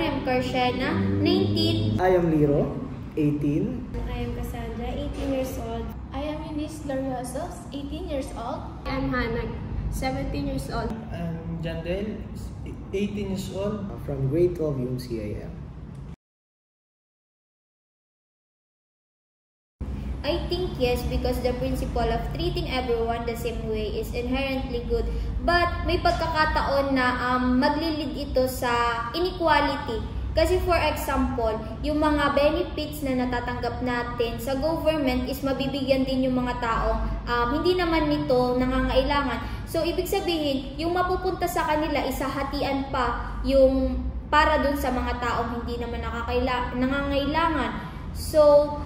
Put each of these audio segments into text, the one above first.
I am Karshena, 19. I am Liro, 18. I am Cassandra, 18 years old. I am Eunice Gloriosos, 18 years old. I am Hannah, 17 years old. I am Jandel, 18 years old. From grade 12 UMCIM. I think yes, because the principle of treating everyone the same way is inherently good. But may pagkakataon na maglilid ito sa inequality. Kasi for example, yung mga benefits na natatanggap natin sa government is mabibigyan din yung mga taong hindi naman nito nangangailangan. So ibig sabihin, yung mapupunta sa kanila isahatian pa yung para dun sa mga taong hindi naman nangangailangan. So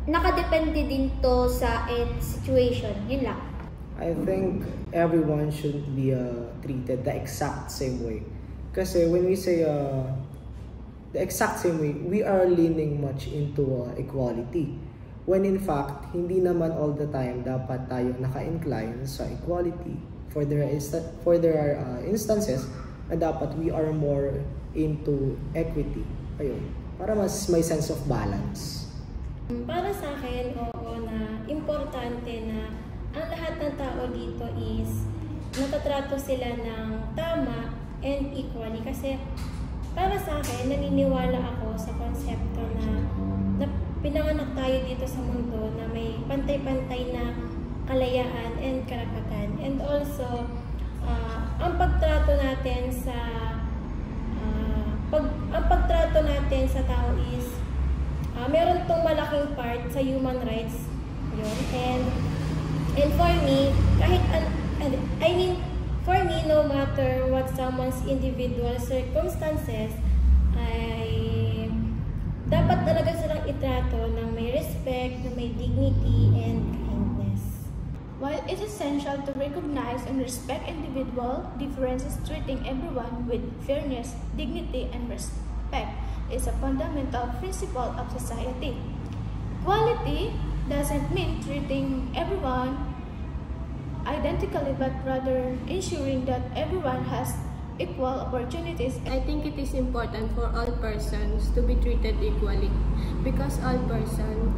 nakadepende din to sa situation. Yun lang. I think everyone should be treated the exact same way. Kasi when we say the exact same way, we are leaning much into equality. When in fact, hindi naman all the time dapat tayo naka-incline sa equality. For there are instances na dapat we are more into equity. Ayun, para mas may sense of balance. Para sa akin, oo, na importante na ang lahat ng tao dito is natatrato sila ng tama and equally. Kasi para sa akin, naniniwala ako sa konsepto na pinanganak tayo dito sa mundo na may pantay-pantay na kalayaan and karapatan. And also, ang pagtrato natin sa tao is meron tong malaking part sa human rights yun. And for me, for me, no matter what someone's individual circumstances, ay dapat talaga silang itrato ng may respect, na may dignity and kindness. While it is essential to recognize and respect individual differences, treating everyone with fairness, dignity, and respect is a fundamental principle of society. Equality doesn't mean treating everyone identically, but rather ensuring that everyone has equal opportunities. I think it is important for all persons to be treated equally because all persons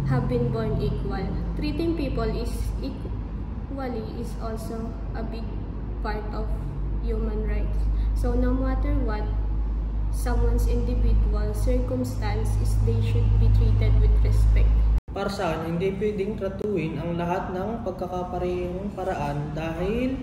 have been born equal. Treating people equally is also a big part of human rights. So no matter what someone's individual circumstance is, they should be treated with respect. Para sa akin, hindi pwedeng tratuhin ang lahat ng pagkakaparehong paraan dahil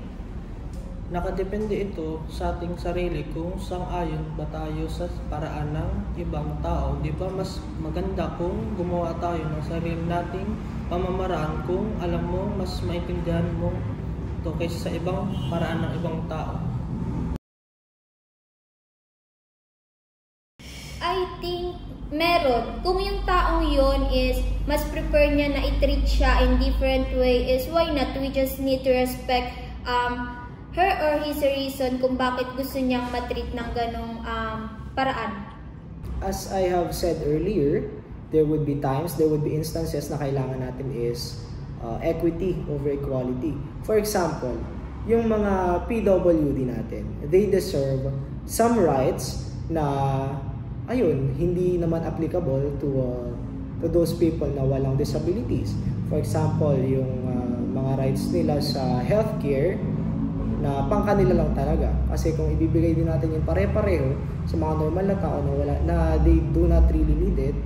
nakadepende ito sa ating sarili kung sang-ayon ba tayo sa paraan ng ibang tao. Di ba mas maganda kung gumawa tayo ng sarili nating pamamaraan kung alam mo, mas maintindihan mo ito kaysa sa ibang paraan ng ibang tao. I think meron. Kung yung taong yon is mas prefer niya na i-treat siya in different way, is why not? We just need to respect her or his reason kung bakit gusto niyang matreat ng ganong paraan. As I have said earlier, there would be instances na kailangan natin is equity over equality. For example, yung mga PWD natin, they deserve some rights na ayun, hindi naman applicable to those people na walang disabilities. For example, yung mga rights nila sa healthcare na pang kanila lang talaga. Kasi kung ibibigay din natin yung pare-pareho sa mga normal na tao na they do not really need it,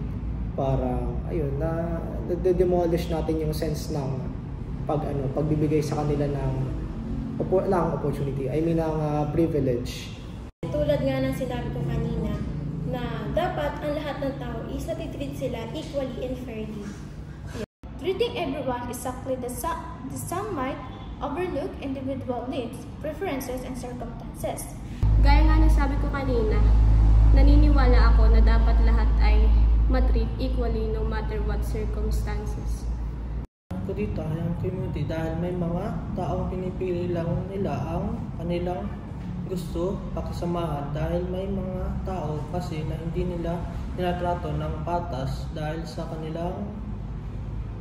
parang ayun, na demolish natin yung sense ng pagbibigay sa kanila ng opportunity. I mean, ng privilege. Tulad nga ng sinabi ko kanina, na dapat ang lahat ng tao is natitreat sila equally and fairly. Treating everyone exactly the some might overlook individual needs, preferences, and circumstances. Gaya nga ng sabi ko kanina, naniniwala ako na dapat lahat ay matreat equally no matter what circumstances. Ako dito, ang community, dahil may mga taong pinipili lang nila ang kanilang gusto pakisamahan dahil may mga tao kasi na hindi nila tinatrato ng patas dahil sa kanilang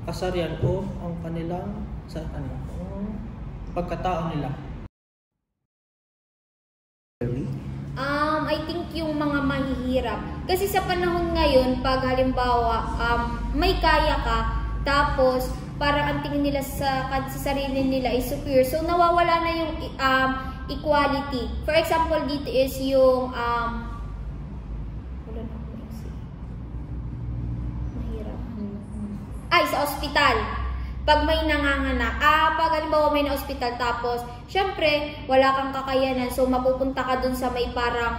kasarian o ang kanilang pagkatao nila. I think yung mga mahihirap. Kasi sa panahon ngayon, pag halimbawa may kaya ka, tapos parang ang tingin nila sa sarili nila is superior. So nawawala na yung equality. For example, dito is yung sa ospital. Pag may nanganganak, pag halimbawa may na-ospital tapos, syempre, wala kang kakayanan, so mapupunta ka dun sa may parang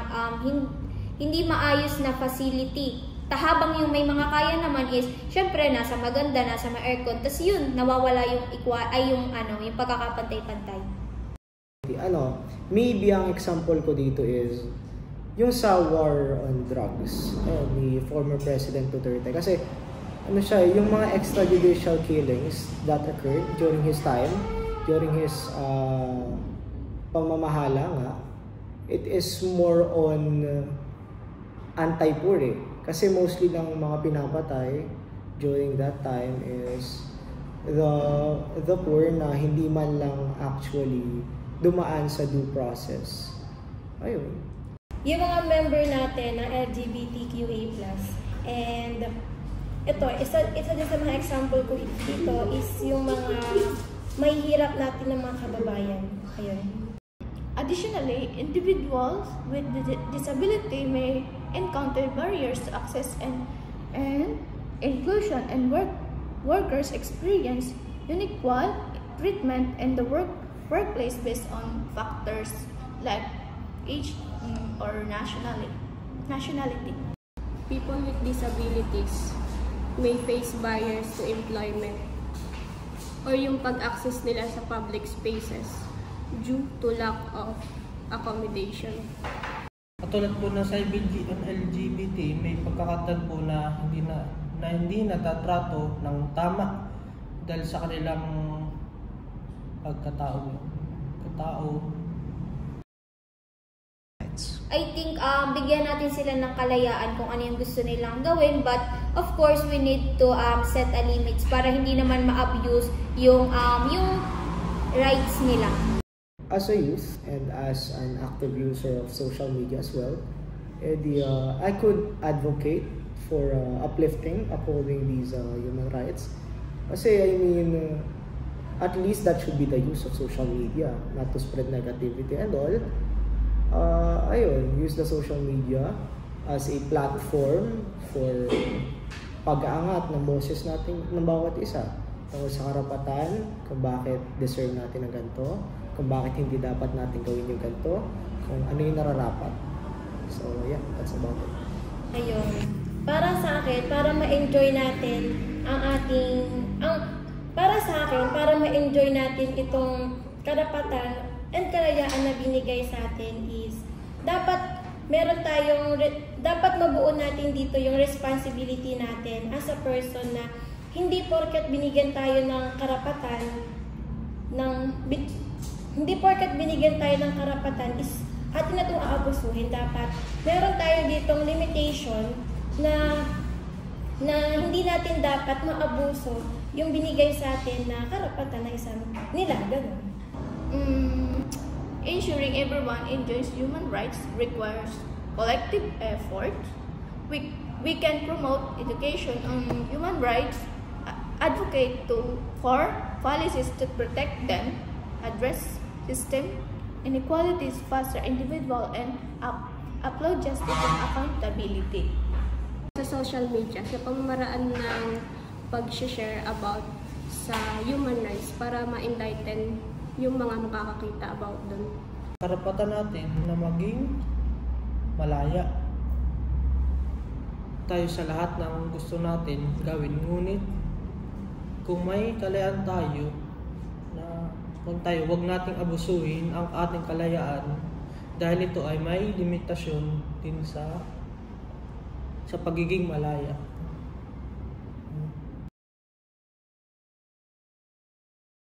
hindi maayos na facility. Habang yung may mga kaya naman is, syempre, nasa maganda, nasa ma-aircon, tas yun, nawawala yung yung pagkakapantay-pantay. Maybe ang example ko dito is, yung sa war on drugs, ni former President Duterte. Kasi, yung mga extrajudicial killings that occurred during his time, during his pamamahala nga, it is more on anti-poor Kasi mostly ng mga pinapatay during that time is the poor na hindi man lang actually dumaan sa due process. Ayun. Yung mga member natin ng LGBTQA+, and ito, isa din sa mga example ko dito is yung mga mahihirap natin ng mga kababayan. Ayun. Additionally, individuals with disability may encounter barriers to access and inclusion, and workers experience unequal treatment in the workplace based on factors like age or nationality. People with disabilities may face barriers to employment or yung pag-access nila sa public spaces due to lack of accommodation. Katulad po na sa LGBT, may pagkakataon po na hindi natatrato ng tama dahil sa kanilang pagkatao. I think bigyan natin sila ng kalayaan kung ano yung gusto nilang gawin, but of course we need to set a limits para hindi naman ma-abuse yung rights nila. As a youth and as an active user of social media as well, I could advocate for upholding these human rights. Kasi at least that should be the use of social media, not to spread negativity and all. Use the social media as a platform for pag-aangat ng boses natin ng bawat isa tungkol sa karapatan, kung bakit deserve natin ng ganito, kung bakit hindi dapat natin gawin yung ganito, kung ano yung nararapat. So yeah, that's about it. Ayun. Para sa akin, para ma-enjoy natin para ma-enjoy natin itong karapatan and kalayaan na binigay sa atin is dapat mabuo natin dito yung responsibility natin as a person na hindi porket binigyan tayo ng karapatan is atin na itong aabusuhin. Dapat meron tayo ditong limitation na hindi natin dapat maabuso yung binigay sa atin na karapatan na isang nila. Ganun. Ensuring everyone enjoys human rights requires collective effort. We can promote education on human rights, advocate for policies to protect them, address system inequalities, foster individual, and upload justice and accountability. Sa social media, sa pamamaraan ng pag-share about sa human rights para ma-enlighten yung mga makakakita about dun. Karapatan natin na maging malaya tayo sa lahat ng gusto natin gawin. Ngunit kung may kalayaan tayo na wag nating abusuhin ang ating kalayaan dahil ito ay may limitasyon din sa pagiging malaya.